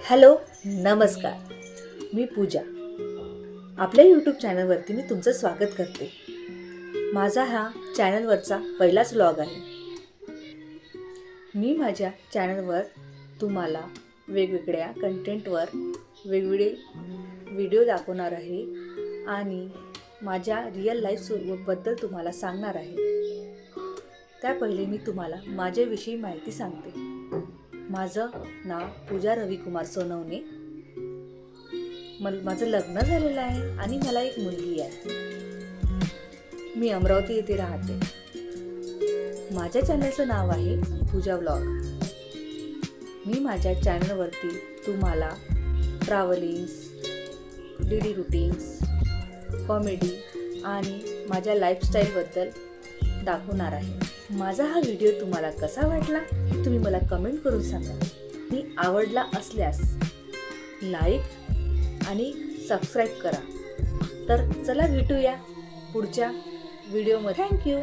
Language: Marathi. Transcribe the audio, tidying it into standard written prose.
हॅलो, नमस्कार. मी पूजा. आपल्या यूट्यूब चॅनलवरती मी तुमचं स्वागत करते. माझा हा चॅनलवरचा पहिलाच व्लॉग आहे. मी माझ्या चॅनलवर तुम्हाला वेगवेगळ्या कंटेंटवर वेगवेगळे व्हिडिओ दाखवणार आहे आणि माझ्या रिअल लाईफबद्दल तुम्हाला सांगणार आहे. त्या पहिले मी तुम्हाला माझ्याविषयी माहिती सांगते. माझं नाव पूजा रविकुमार सोनवणे. माझं लग्न झालेलं आहे आणि मला एक मुलगी आहे. मी अमरावती येथे राहते. माझ्या चॅनलचं नाव आहे पूजा व्लॉग. मी माझ्या चॅनलवरती तुम्हाला ट्रॅव्हलिंग्स, डेली रुटीन्स, कॉमेडी आणि माझ्या लाईफस्टाईलबद्दल दाखवणार आहे. माझा हा व्हिडिओ तुम्हाला कसा वाटला हे तुम्ही मला कमेंट करून सांगा. मी आवडला असल्यास लाईक आणि सबस्क्राईब करा. तर चला भेटूया पुढच्या व्हिडिओमध्ये. थँक्यू.